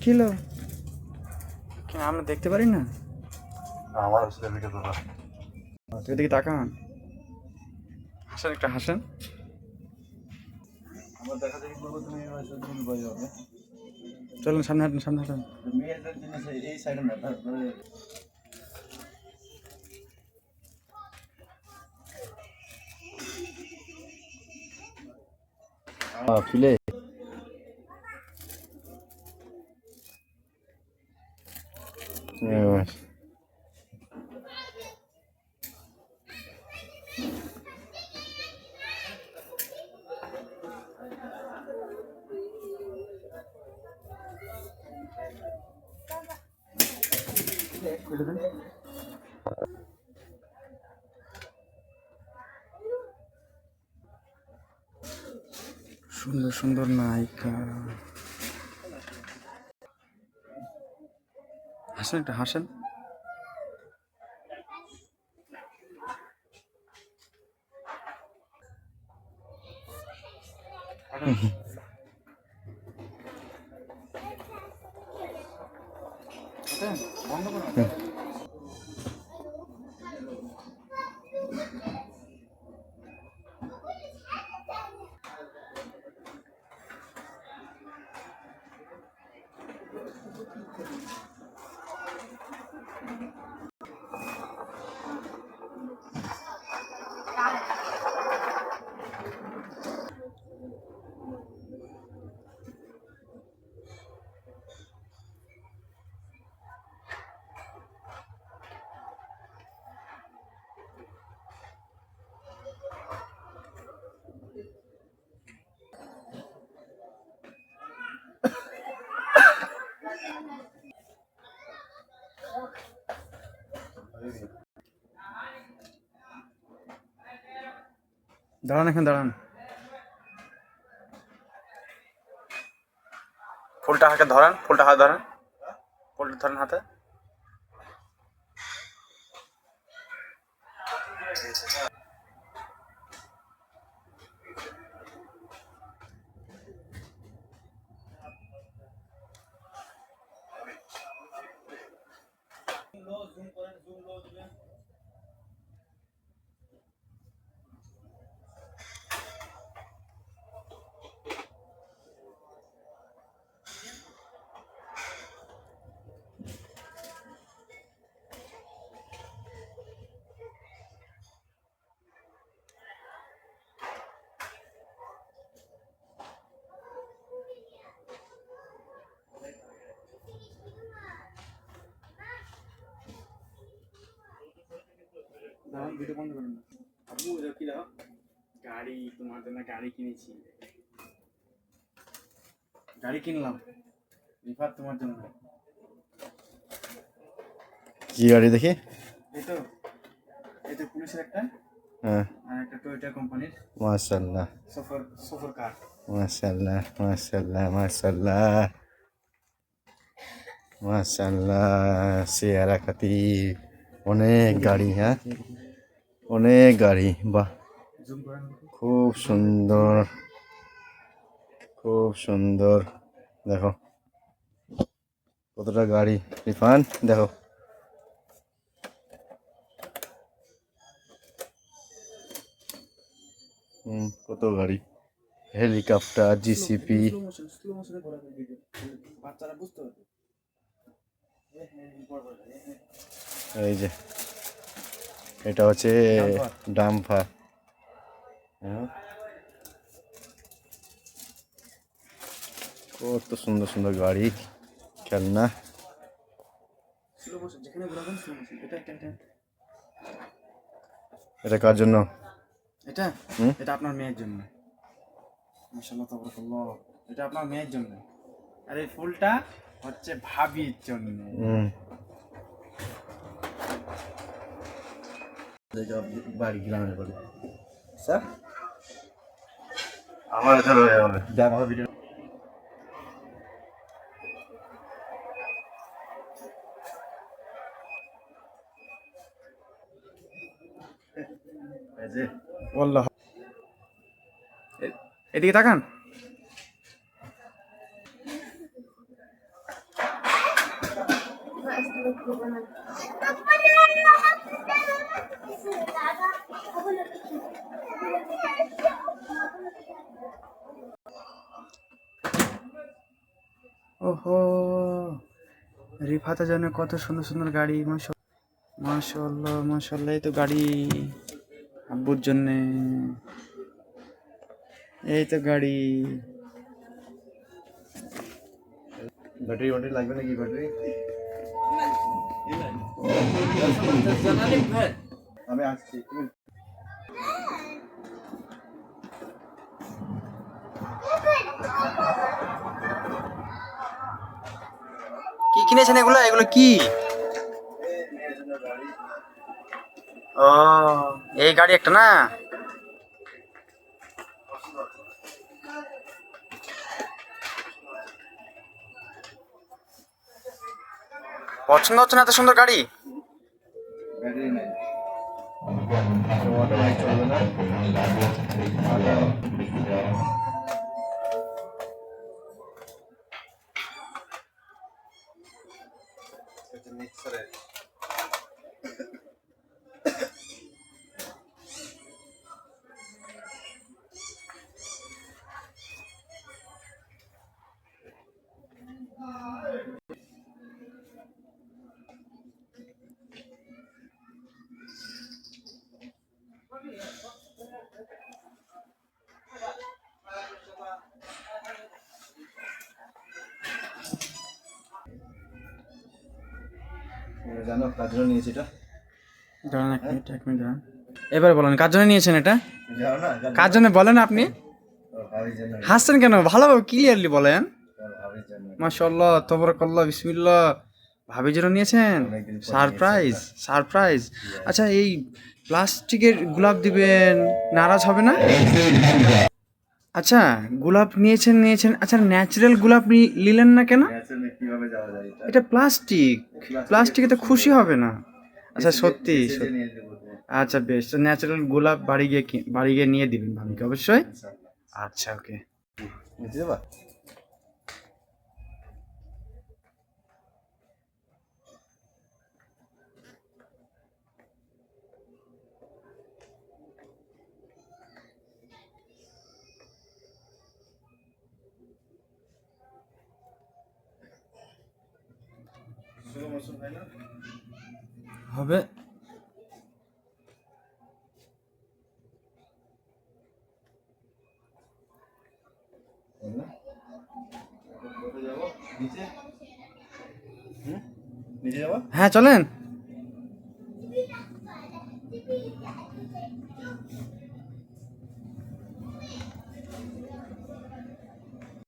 Kilo আমরা দেখতে পারি না। আমার হচ্ছে ভিডিও করবো। এদিকে তাকান, হাসেন, একটা হাসেন। আমার দেখা দেখি করবো, তুমি দুর্বল হবে। চলুন সামনে হাঁটেন, সামনে হাঁটেন। মেয়েদের জিনিস এই সাইডে না, তারপরে ফিলে সুন্দর সুন্দর নায়িকা, হাসেন, একটা হাসেন। বন্ধ করো। দাঁড়ান, এখানে দাঁড়ান। ফুলটা হাতে ধরেন, ফুলটা হাতে ধরেন, ফুলটা ধরেন হাতে। ভিডিও বন্ধ করেন না। আবু কি দাও গাড়ি, তোমার জন্য গাড়ি কিনেছি, গাড়ি কিনলাম রিফাত তোমার জন্য। কি গাড়ি দেখি? এই তো, এই তো পুলিশের একটা, হ্যাঁ, আর একটা টয়োটা কোম্পানির মাশাআল্লাহ সফর কার। মাশাআল্লাহ মাশাআল্লাহ মাশাআল্লাহ মাশাআল্লাহ। সিয়ারা খাতির, অনেক গাড়ি, হ্যাঁ অনেক গাড়ি, বাহ জুম করেন। খুব সুন্দর, খুব সুন্দর। দেখো কতটা গাড়ি রিফান, দেখো কত গাড়ি, হেলিকপ্টার, জিসিপি। স্লো মোশনে করা ভিডিও, বাচ্চারা বুঝতে পারবে। এই যে এটা হচ্ছে ডাম্পার, কত সুন্দর সুন্দর গাড়ি, খেলনা। স্লো মোশন, যেখানে ঘোরাবেন স্লো মোশন। এটা কার জন্য? এটা এটা আপনার মেয়ের জন্য। মাশাআল্লাহ তাবারাকাল্লাহ, এটা আপনার মেয়ের জন্য। আর এই ফুলটা হচ্ছে ভাবির জন্য। বাড়ি গ্রামের বাড়ি স্যার, আমার ধরো দেখ আমার ভিডিও। এই যে ওয়াল্লাহ, এদিকে তাকান। ওহো, রিফাতের জন্য কত সুন্দর সুন্দর গাড়ি। মাশাআল্লাহ মাশাআল্লাহ, এই তো গাড়ি আব্বুর জন্যে, এই তো গাড়ি। ব্যাটারি ব্যাটারি লাগবে নাকি ব্যাটারি? আমি আসছি তুমি কি কিনেছেন এগুলো? এগুলো কি? ও, এই গাড়ি একটা না? পছন্দ হচ্ছে না এত সুন্দর গাড়ি? ব্যাটারি নাই, ওয়াটার বাইক চলবে না। মিক্সারের জানো কার জন্য নিয়েছি এটা? দাঁড়ান এক মিনিট, এক মিনিট দাঁড়ান। এবার বলেন কার জন্য নিয়েছেন এটা? জানো না কার জন্য বলেন আপনি? ভাবির জন্য, হাসছেন কেন? ভালো ক্লিয়ারলি বলেন। ভাবির জন্য। মাশাআল্লাহ তাবারাকাল্লাহ বিসমিল্লাহ। ভাবির জন্য নিয়েছেন? অনেকদিন পর সারপ্রাইজ, সারপ্রাইজ। আচ্ছা, এই প্লাস্টিকের গোলাপ দিবেন, নারাজ হবে না? আচ্ছা, গোলাপ নিয়েছেন নিয়েছেন, আচ্ছা ন্যাচারাল গোলাপ নিলেন না কেন? ন্যাচারালি কিভাবে যাওয়া যায় এটা? এটা প্লাস্টিক, প্লাস্টিকে তো খুশি হবে না। আচ্ছা সত্যি বেঁচে সত্যি। নিয়ে যাবো তোমার। আচ্ছা বেশ, তো ন্যাচারাল গোলাপ বাড়ি গিয়ে নিয়ে দিবেন ভাবিকে অবশ্যই। আচ্ছা ওকে। নিতে যাবা? হবে। নিচে? নিচে যাবা? হ্যাঁ চলেন।